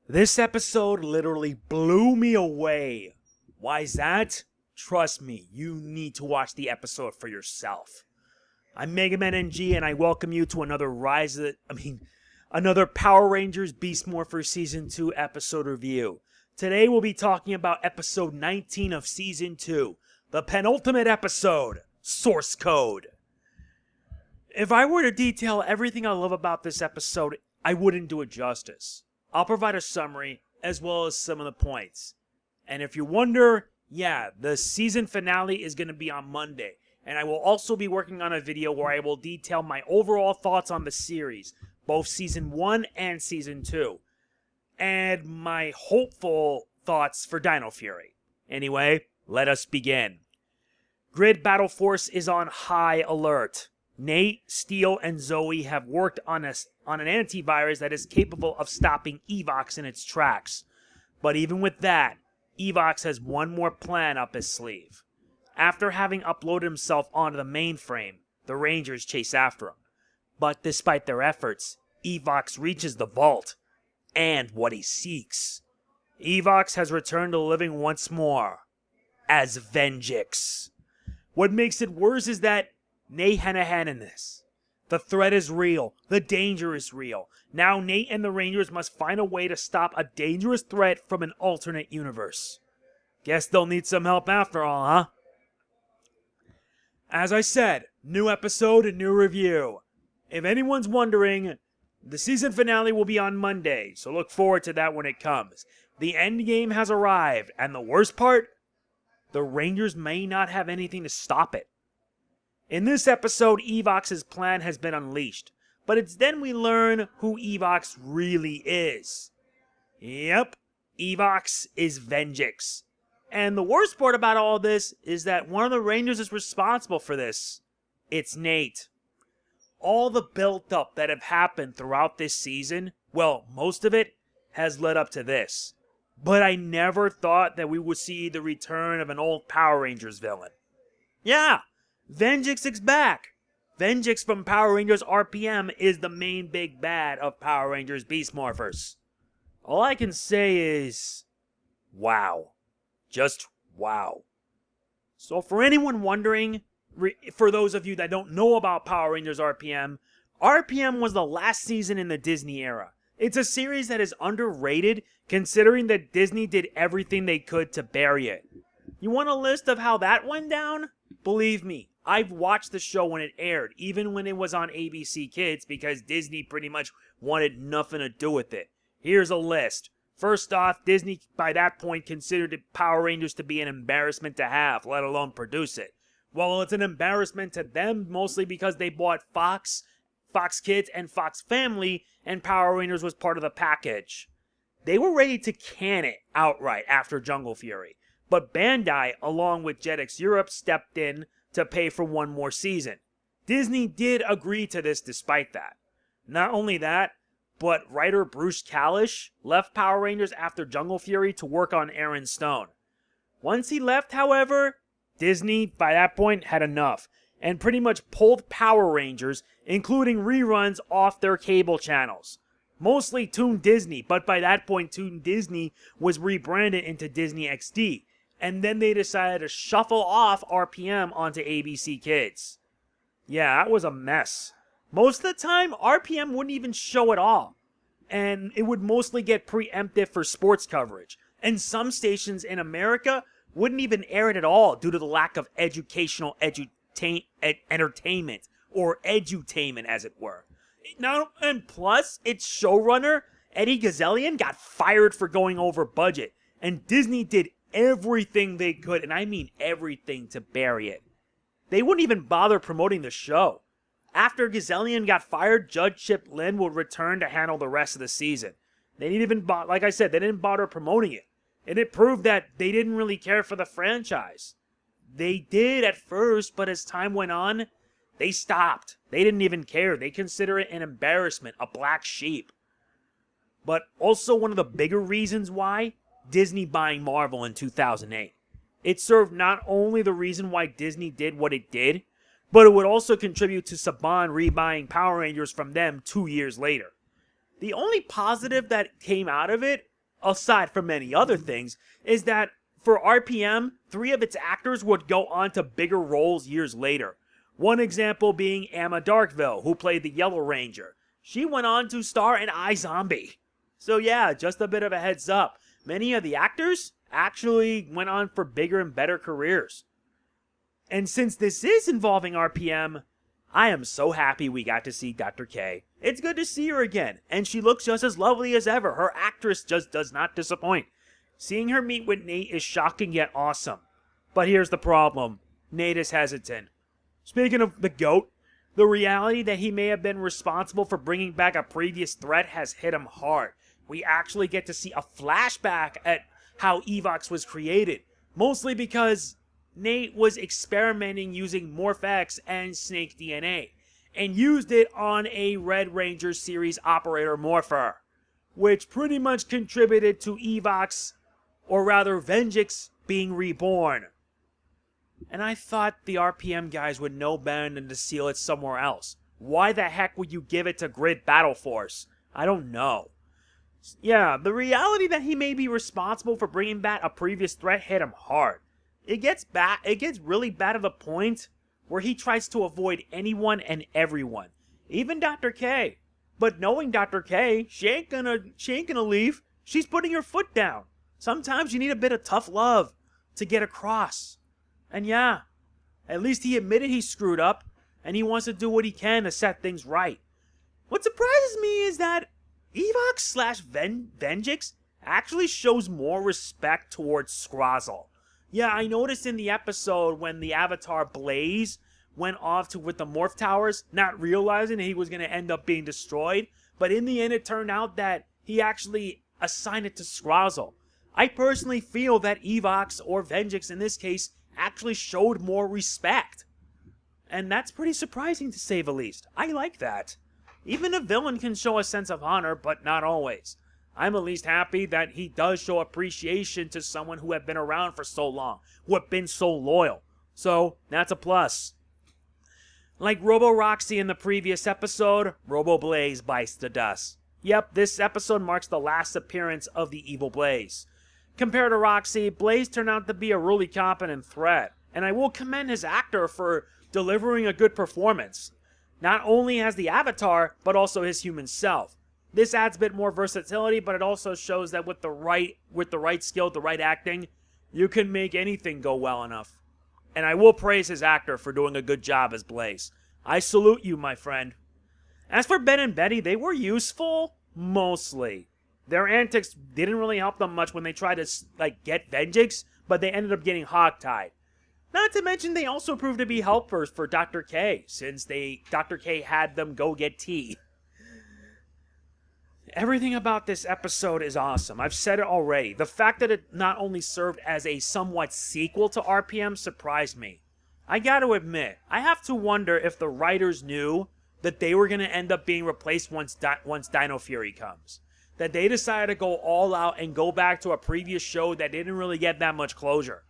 This episode literally blew me away. Why's that? Trust me, you need to watch the episode for yourself. I'm MegamanNG and I welcome you to another Power Rangers Beast Morpher Season 2 episode review. Today we'll be talking about episode 19 of Season 2, the penultimate episode, Source Code. If I were to detail everything I love about this episode, I wouldn't do it justice. I'll provide a summary as well as some of the points. And if you wonder, yeah, the season finale is going to be on Monday. And I will also be working on a video where I will detail my overall thoughts on the series, both Season 1 and Season 2. And my hopeful thoughts for Dino Fury. Anyway, let us begin. Grid Battleforce is on high alert. Nate, Steel, and Zoe have worked on an antivirus that is capable of stopping Evox in its tracks. But even with that, Evox has one more plan up his sleeve. After having uploaded himself onto the mainframe, the Rangers chase after him. But despite their efforts, Evox reaches the vault, and what he seeks. Evox has returned to living once more, as Venjix. What makes it worse is that Nate had a hand in this. The threat is real. The danger is real. Now Nate and the Rangers must find a way to stop a dangerous threat from an alternate universe. Guess they'll need some help after all, huh? As I said, new episode and new review. If anyone's wondering, the season finale will be on Monday, so look forward to that when it comes. The end game has arrived, and the worst part? The Rangers may not have anything to stop it. In this episode, Evox's plan has been unleashed, but it's then we learn who Evox really is. Yep, Evox is Venjix. And the worst part about all this is that one of the Rangers is responsible for this. It's Nate. All the build-up that have happened throughout this season, well, most of it, has led up to this. But I never thought that we would see the return of an old Power Rangers villain. Yeah! Venjix is back! Venjix from Power Rangers RPM is the main big bad of Power Rangers Beast Morphers. All I can say is, wow. Just wow. So for anyone wondering, for those of you that don't know about Power Rangers RPM, RPM was the last season in the Disney era. It's a series that is underrated considering that Disney did everything they could to bury it. You want a list of how that went down? Believe me, I've watched the show when it aired, even when it was on ABC Kids, because Disney pretty much wanted nothing to do with it. Here's a list. First off, Disney by that point considered Power Rangers to be an embarrassment to have, let alone produce it. Well, it's an embarrassment to them mostly because they bought Fox, Fox Kids, and Fox Family, and Power Rangers was part of the package. They were ready to can it outright after Jungle Fury, but Bandai, along with Jetix Europe, stepped in to pay for one more season. Disney did agree to this despite that. Not only that, but writer Bruce Kalish left Power Rangers after Jungle Fury to work on Aaron Stone. Once he left, however, Disney, by that point, had enough, and pretty much pulled Power Rangers, including reruns, off their cable channels. Mostly Toon Disney, but by that point, Toon Disney was rebranded into Disney XD, and then they decided to shuffle off RPM onto ABC Kids. Yeah, that was a mess. Most of the time, RPM wouldn't even show at all, and it would mostly get preemptive for sports coverage, and some stations in America wouldn't even air it at all due to the lack of educational entertainment, or edutainment as it were. Now, and plus, its showrunner, Eddie Gazelian, got fired for going over budget, and Disney did everything they could, and I mean everything, to bury it. They wouldn't even bother promoting the show. After Gazelian got fired, Judge Chip Lynn would return to handle the rest of the season. They didn't even, like I said, they didn't bother promoting it. And it proved that they didn't really care for the franchise. They did at first, but as time went on, they stopped. They didn't even care. They consider it an embarrassment, a black sheep. But also one of the bigger reasons why, Disney buying Marvel in 2008. It served not only the reason why Disney did what it did, but it would also contribute to Saban rebuying Power Rangers from them 2 years later. The only positive that came out of it aside from many other things, is that for RPM, 3 of its actors would go on to bigger roles years later. One example being Emma Darkville, who played the Yellow Ranger. She went on to star in iZombie. So yeah, just a bit of a heads up. Many of the actors actually went on for bigger and better careers. And since this is involving RPM, I am so happy we got to see Dr. K. It's good to see her again, and she looks just as lovely as ever. Her actress just does not disappoint. Seeing her meet with Nate is shocking yet awesome. But here's the problem. Nate is hesitant. Speaking of the GOAT, the reality that he may have been responsible for bringing back a previous threat has hit him hard. We actually get to see a flashback at how Evox was created, mostly because Nate was experimenting using Morph-X and Snake DNA, and used it on a Red Ranger series operator Morpher, which pretty much contributed to Evox, or rather Venjix, being reborn. And I thought the RPM guys would know better than to seal it somewhere else. Why the heck would you give it to Grid Battleforce? I don't know. Yeah, the reality that he may be responsible for bringing back a previous threat hit him hard. It gets really bad to the point where he tries to avoid anyone and everyone, even Dr. K. But knowing Dr. K, she ain't gonna leave. She's putting her foot down. Sometimes you need a bit of tough love to get across. And yeah, at least he admitted he screwed up, and he wants to do what he can to set things right. What surprises me is that Evox / Venjix actually shows more respect towards Scrozzle. Yeah, I noticed in the episode when the avatar Blaze went off with the Morph Towers, not realizing he was going to end up being destroyed, but in the end it turned out that he actually assigned it to Scrozzle. I personally feel that Evox, or Venjix in this case, actually showed more respect. And that's pretty surprising to say the least. I like that. Even a villain can show a sense of honor, but not always. I'm at least happy that he does show appreciation to someone who have been around for so long, who have been so loyal. So, that's a plus. Like Robo-Roxy in the previous episode, Robo-Blaze bites the dust. Yep, this episode marks the last appearance of the evil Blaze. Compared to Roxy, Blaze turned out to be a really competent threat, and I will commend his actor for delivering a good performance. Not only as the Avatar, but also his human self. This adds a bit more versatility, but it also shows that with the right skill, the right acting, you can make anything go well enough. And I will praise his actor for doing a good job as Blaze. I salute you, my friend. As for Ben and Betty, they were useful, mostly. Their antics didn't really help them much when they tried to, get Venjix, but they ended up getting hogtied. Not to mention they also proved to be helpers for Dr. K, since Dr. K had them go get tea. Everything about this episode is awesome. I've said it already. The fact that it not only served as a somewhat sequel to RPM surprised me. I gotta admit, I have to wonder if the writers knew that they were gonna end up being replaced once Dino Fury comes. That they decided to go all out and go back to a previous show that didn't really get that much closure.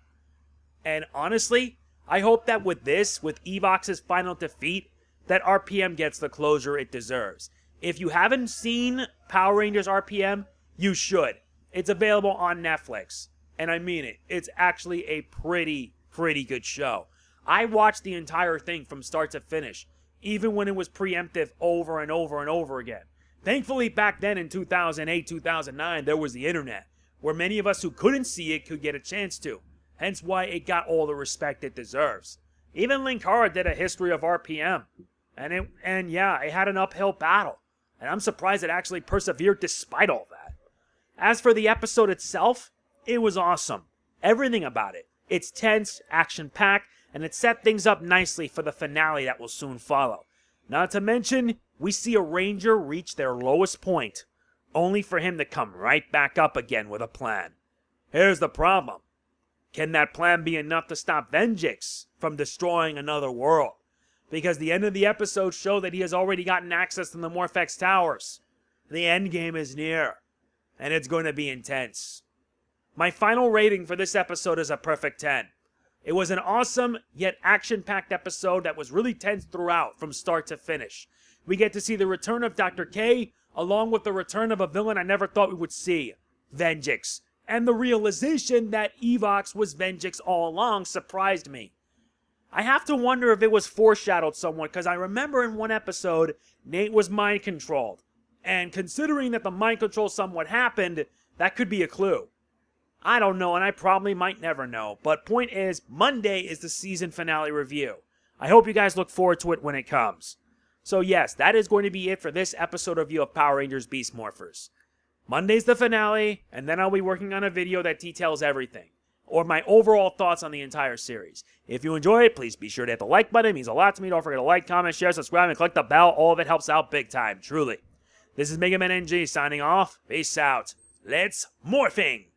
And honestly, I hope that with Evox's final defeat, that RPM gets the closure it deserves. If you haven't seen Power Rangers RPM, you should. It's available on Netflix. And I mean it. It's actually a pretty good show. I watched the entire thing from start to finish, even when it was preemptive over and over and over again. Thankfully, back then in 2008, 2009, there was the internet, where many of us who couldn't see it could get a chance to. Hence why it got all the respect it deserves. Even Linkara did a history of RPM. And yeah, it had an uphill battle. And I'm surprised it actually persevered despite all that. As for the episode itself, it was awesome. Everything about it. It's tense, action-packed, and it set things up nicely for the finale that will soon follow. Not to mention, we see a Ranger reach their lowest point, only for him to come right back up again with a plan. Here's the problem. Can that plan be enough to stop Venjix from destroying another world? Because the end of the episode showed that he has already gotten access to the Morph-X towers. The end game is near, and it's going to be intense. My final rating for this episode is a perfect 10. It was an awesome, yet action-packed episode that was really tense throughout, from start to finish. We get to see the return of Dr. K, along with the return of a villain I never thought we would see. Venjix. And the realization that Evox was Venjix all along surprised me. I have to wonder if it was foreshadowed somewhat, because I remember in one episode, Nate was mind controlled. And considering that the mind control somewhat happened, that could be a clue. I don't know, and I probably might never know. But point is, Monday is the season finale review. I hope you guys look forward to it when it comes. So yes, that is going to be it for this episode review of Power Rangers Beast Morphers. Monday's the finale, and then I'll be working on a video that details everything, or my overall thoughts on the entire series. If you enjoy it, please be sure to hit the like button. It means a lot to me. Don't forget to like, comment, share, subscribe, and click the bell. All of it helps out big time, truly. This is MegamanNG signing off. Peace out. Let's morphing!